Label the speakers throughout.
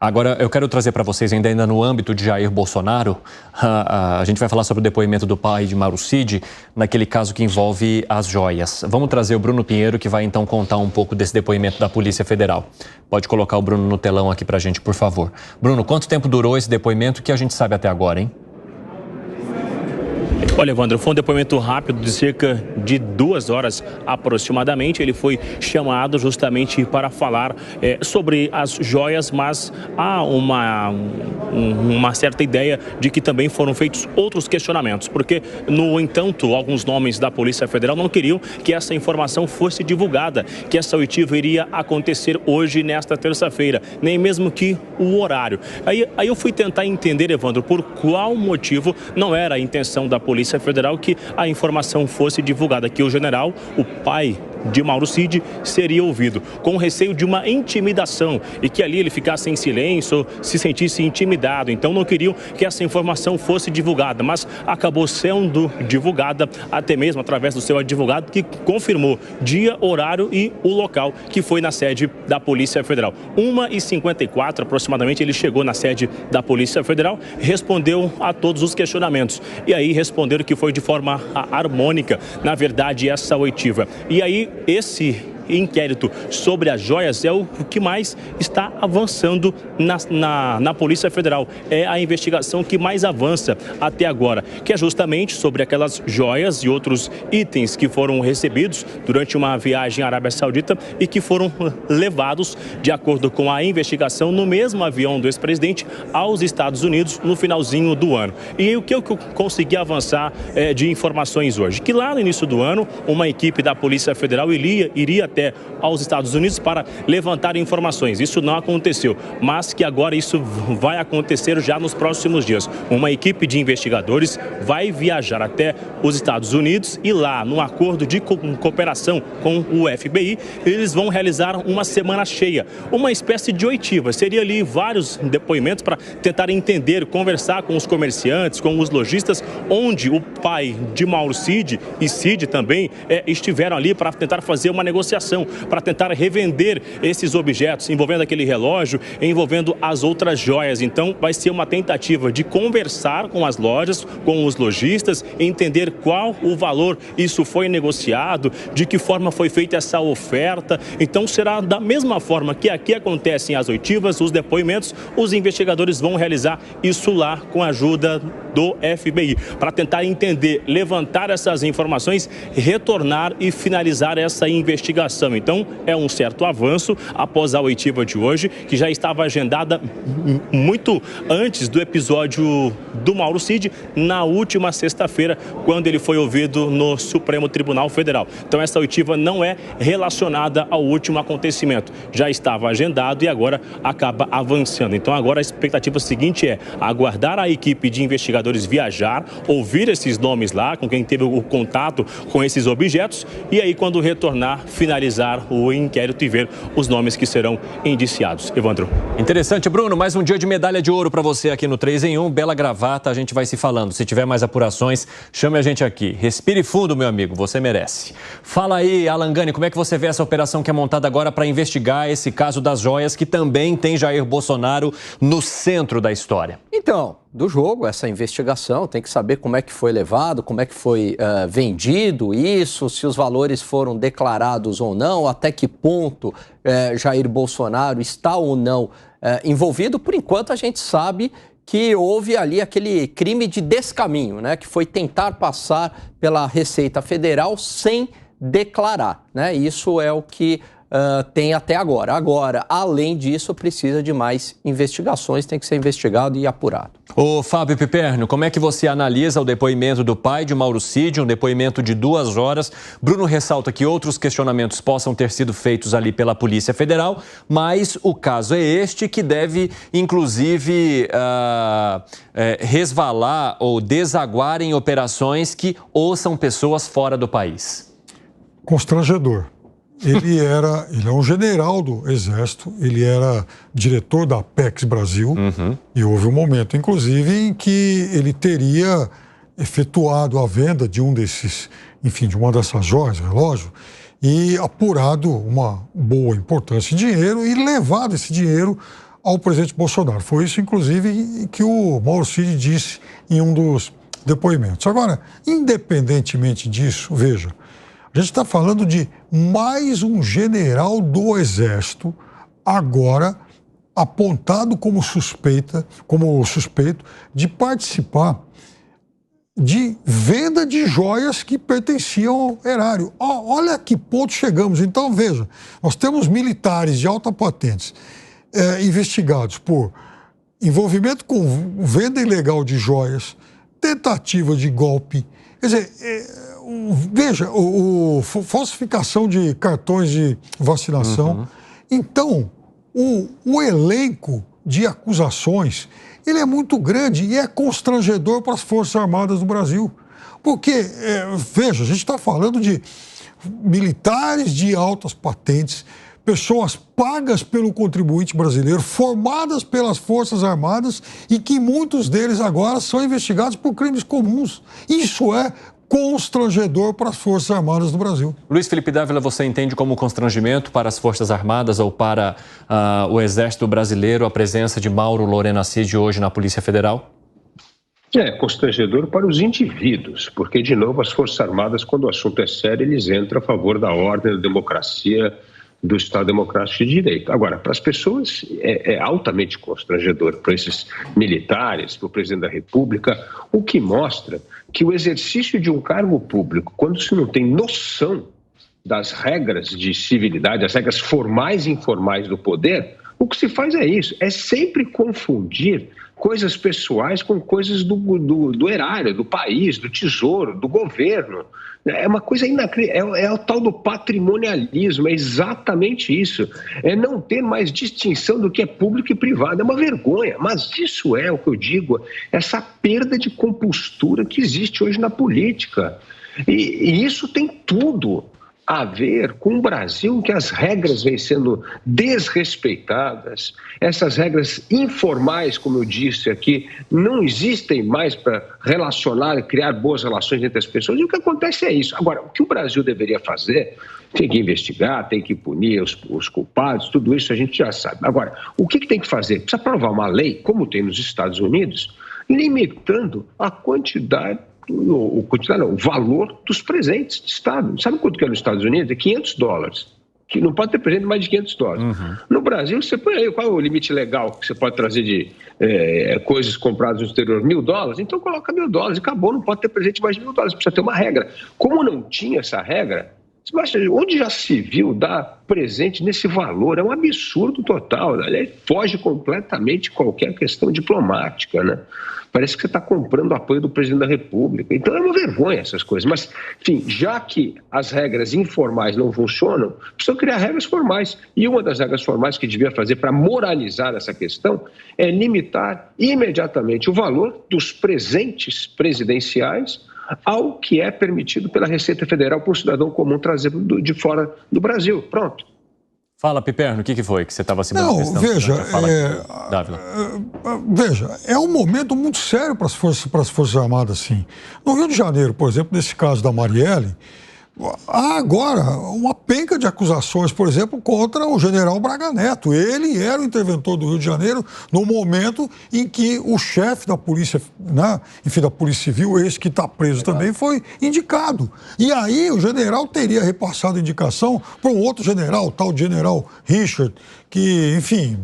Speaker 1: Agora, eu quero trazer para vocês, ainda no âmbito de Jair Bolsonaro, a gente vai falar sobre o depoimento do pai de Mauro Cid, naquele caso que envolve as joias. Vamos trazer o Bruno Pinheiro, que vai então contar um pouco desse depoimento da Polícia Federal. Pode colocar o Bruno no telão aqui para a gente, por favor. Bruno, quanto tempo durou esse depoimento que a gente sabe até agora, hein?
Speaker 2: Olha, Evandro, foi um depoimento rápido de cerca de 2 horas aproximadamente. Ele foi chamado justamente para falar sobre as joias, mas há uma certa ideia de que também foram feitos outros questionamentos, porque, no entanto, alguns nomes da Polícia Federal não queriam que essa informação fosse divulgada, que essa oitiva iria acontecer hoje, nesta terça-feira, nem mesmo que o horário. Aí eu fui tentar entender, Evandro, por qual motivo não era a intenção da Polícia Federal que a informação fosse divulgada, que o general, o pai de Mauro Cid, seria ouvido, com receio de uma intimidação e que ali ele ficasse em silêncio, se sentisse intimidado. Então não queriam que essa informação fosse divulgada, mas acabou sendo divulgada até mesmo através do seu advogado, que confirmou dia, horário e o local, que foi na sede da Polícia Federal. 1h54 aproximadamente ele chegou na sede da Polícia Federal, respondeu a todos os questionamentos e aí responderam que foi de forma harmônica, na verdade, essa oitiva. E aí esse inquérito sobre as joias é o que mais está avançando na Polícia Federal. É a investigação que mais avança até agora, que é justamente sobre aquelas joias e outros itens que foram recebidos durante uma viagem à Arábia Saudita e que foram levados, de acordo com a investigação, no mesmo avião do ex-presidente aos Estados Unidos no finalzinho do ano. E o que eu consegui avançar de informações hoje? Que lá no início do ano, uma equipe da Polícia Federal iria até aos Estados Unidos para levantar informações. Isso não aconteceu, mas que agora isso vai acontecer já nos próximos dias. Uma equipe de investigadores vai viajar até os Estados Unidos e lá, num acordo de cooperação com o FBI, eles vão realizar uma semana cheia, uma espécie de oitiva. Seria ali vários depoimentos para tentar entender, conversar com os comerciantes, com os lojistas, onde o pai de Mauro Cid e Cid também estiveram ali para tentar fazer uma negociação, para tentar revender esses objetos, envolvendo aquele relógio, envolvendo as outras joias. Então, vai ser uma tentativa de conversar com as lojas, com os lojistas, entender qual o valor isso foi negociado, de que forma foi feita essa oferta. Então, será da mesma forma que aqui acontecem as oitivas, os depoimentos, os investigadores vão realizar isso lá com a ajuda do FBI, para tentar entender, levantar essas informações, retornar e finalizar essa investigação. Então, é um certo avanço após a oitiva de hoje, que já estava agendada muito antes do episódio do Mauro Cid, na última sexta-feira, quando ele foi ouvido no Supremo Tribunal Federal. Então, essa oitiva não é relacionada ao último acontecimento. Já estava agendado e agora acaba avançando. Então, agora a expectativa seguinte é aguardar a equipe de investigadores viajar, ouvir esses nomes lá, com quem teve o contato com esses objetos, e aí, quando retornar, finalizar o inquérito e ver os nomes que serão indiciados. Evandro.
Speaker 1: Interessante, Bruno. Mais um dia de medalha de ouro para você aqui no 3 em 1. Bela gravata, a gente vai se falando. Se tiver mais apurações, chame a gente aqui. Respire fundo, meu amigo, você merece. Fala aí, Alan Gani, como é que você vê essa operação que é montada agora para investigar esse caso das joias, que também tem Jair Bolsonaro no centro da história?
Speaker 3: Então, do jogo, essa investigação, tem que saber como é que foi levado, como é que foi vendido isso, se os valores foram declarados ou não, até que ponto Jair Bolsonaro está ou não envolvido. Por enquanto, a gente sabe que houve ali aquele crime de descaminho, né, que foi tentar passar pela Receita Federal sem declarar, né? Isso é o que tem até agora. Agora, além disso, precisa de mais investigações, tem que ser investigado e apurado.
Speaker 1: Ô Fábio Piperno, como é que você analisa o depoimento do pai de Mauro Cid, um depoimento de 2 horas? Bruno ressalta que outros questionamentos possam ter sido feitos ali pela Polícia Federal, mas o caso é este que deve, inclusive, resvalar ou desaguar em operações que ouçam pessoas fora do país.
Speaker 4: Constrangedor. Ele é um general do Exército, ele era diretor da Apex Brasil, e houve um momento, inclusive, em que ele teria efetuado a venda de um desses, enfim, de uma dessas joias, relógio, e apurado uma boa importância de dinheiro e levado esse dinheiro ao presidente Bolsonaro. Foi isso, inclusive, que o Mauro Cid disse em um dos depoimentos. Agora, independentemente disso, veja, a gente está falando de mais um general do Exército, agora apontado como suspeito de participar de venda de joias que pertenciam ao erário. Olha a que ponto chegamos. Então, veja, nós temos militares de alta patente investigados por envolvimento com venda ilegal de joias, tentativa de golpe, quer dizer, veja, falsificação de cartões de vacinação. Então, o elenco de acusações, ele é muito grande e é constrangedor para as Forças Armadas do Brasil. Porque, veja, a gente está falando de militares de altas patentes, pessoas pagas pelo contribuinte brasileiro, formadas pelas Forças Armadas e que muitos deles agora são investigados por crimes comuns. Isso é constrangedor para as Forças Armadas do Brasil.
Speaker 1: Luiz Felipe Dávila, você entende como constrangimento para as Forças Armadas ou para o Exército Brasileiro a presença de Mauro Lorena Cid hoje na Polícia Federal?
Speaker 5: É constrangedor para os indivíduos, porque, de novo, as Forças Armadas, quando o assunto é sério, eles entram a favor da ordem, da democracia, do Estado Democrático de Direito. Agora, para as pessoas é altamente constrangedor, para esses militares, para o presidente da República, o que mostra que o exercício de um cargo público, quando se não tem noção das regras de civilidade, as regras formais e informais do poder, o que se faz é isso, é sempre confundir coisas pessoais com coisas do erário, do país, do tesouro, do governo. É uma coisa inacreditável, é o tal do patrimonialismo, é exatamente isso. É não ter mais distinção do que é público e privado, é uma vergonha. Mas isso é o que eu digo, essa perda de compostura que existe hoje na política. E isso tem tudo a ver com um Brasil em que as regras vêm sendo desrespeitadas, essas regras informais, como eu disse aqui, não existem mais para relacionar e criar boas relações entre as pessoas, e o que acontece é isso. Agora, o que o Brasil deveria fazer, tem que investigar, tem que punir os culpados, tudo isso a gente já sabe. Agora, o que tem que fazer? Precisa aprovar uma lei, como tem nos Estados Unidos, limitando a quantidade, o valor dos presentes de Estado. Sabe quanto que é nos Estados Unidos? É $500. Que não pode ter presente mais de $500. No Brasil, você põe aí, qual é o limite legal que você pode trazer de coisas compradas no exterior? $1.000? Então coloca $1.000 e acabou, não pode ter presente mais de $1.000. Precisa ter uma regra. Como não tinha essa regra, onde já se viu dar presente nesse valor? É um absurdo total, né? Foge completamente qualquer questão diplomática, né? Parece que você está comprando o apoio do presidente da República. Então é uma vergonha essas coisas. Mas, enfim, já que as regras informais não funcionam, precisa criar regras formais. E uma das regras formais que devia fazer para moralizar essa questão é limitar imediatamente o valor dos presentes presidenciais ao que é permitido pela Receita Federal para o cidadão comum trazer de fora do Brasil. Pronto.
Speaker 1: Fala, Piperno, o que foi que você estava se manifestando?
Speaker 4: Não, veja, é um momento muito sério para as Forças Armadas, sim. No Rio de Janeiro, por exemplo, nesse caso da Marielle, há agora uma penca de acusações, por exemplo, contra o general Braga Neto. Ele era o interventor do Rio de Janeiro no momento em que o chefe da polícia, né, enfim, da Polícia Civil, esse que está preso também, foi indicado. E aí o general teria repassado a indicação para um outro general, o tal general Richard, que, enfim,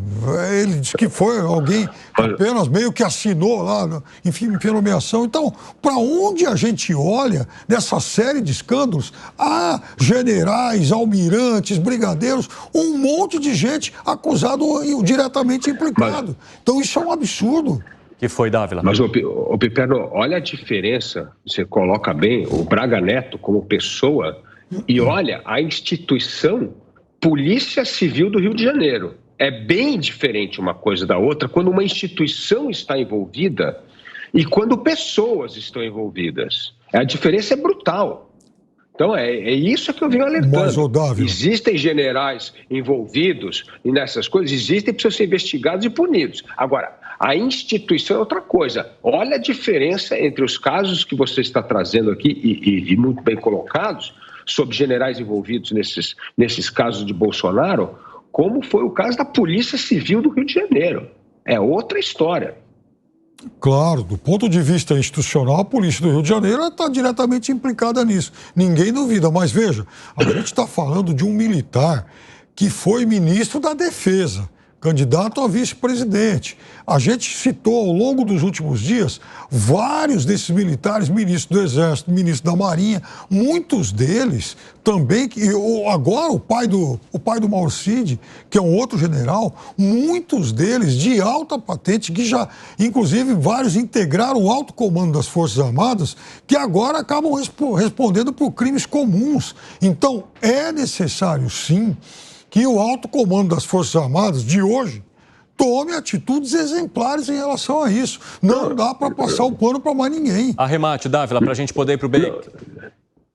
Speaker 4: ele disse que foi alguém que apenas meio que assinou lá, enfim, pela nomeação. Então, para onde a gente olha nessa série de escândalos, há generais, almirantes, brigadeiros, um monte de gente acusado e diretamente implicado. Então, isso é um absurdo.
Speaker 1: Que foi, Dávila?
Speaker 5: Mas, o Piperno, olha a diferença, você coloca bem o Braga Neto como pessoa e olha a instituição Polícia Civil do Rio de Janeiro. É bem diferente uma coisa da outra quando uma instituição está envolvida e quando pessoas estão envolvidas. A diferença é brutal. Então, é isso que eu venho alertando.
Speaker 4: Mas,
Speaker 5: existem generais envolvidos nessas coisas, existem, precisam ser investigados e punidos. Agora, a instituição é outra coisa. Olha a diferença entre os casos que você está trazendo aqui e muito bem colocados, sobre generais envolvidos nesses casos de Bolsonaro, como foi o caso da Polícia Civil do Rio de Janeiro. É outra história.
Speaker 4: Claro, do ponto de vista institucional, a Polícia do Rio de Janeiro está diretamente implicada nisso. Ninguém duvida, mas veja, a gente está falando de um militar que foi ministro da Defesa, candidato a vice-presidente. A gente citou ao longo dos últimos dias vários desses militares, ministro do Exército, ministro da Marinha, muitos deles também, agora o pai do Mauro Cid, que é um outro general, muitos deles de alta patente, que já, inclusive, vários integraram o alto comando das Forças Armadas, que agora acabam respondendo por crimes comuns. Então, é necessário, sim, que o alto comando das Forças Armadas de hoje tome atitudes exemplares em relação a isso. Não dá para passar o pano para mais ninguém.
Speaker 1: Arremate, Dávila, para a gente poder ir para o break.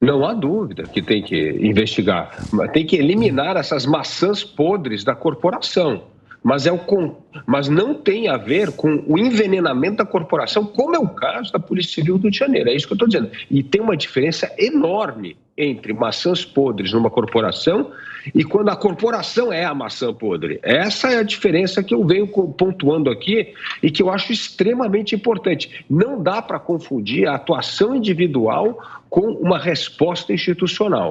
Speaker 5: Não há dúvida que tem que investigar. Tem que eliminar essas maçãs podres da corporação. Mas não tem a ver com o envenenamento da corporação, como é o caso da Polícia Civil do Rio de Janeiro. É isso que eu estou dizendo. E tem uma diferença enorme entre maçãs podres numa corporação e quando a corporação é a maçã podre. Essa é a diferença que eu venho pontuando aqui e que eu acho extremamente importante. Não dá para confundir a atuação individual com uma resposta institucional.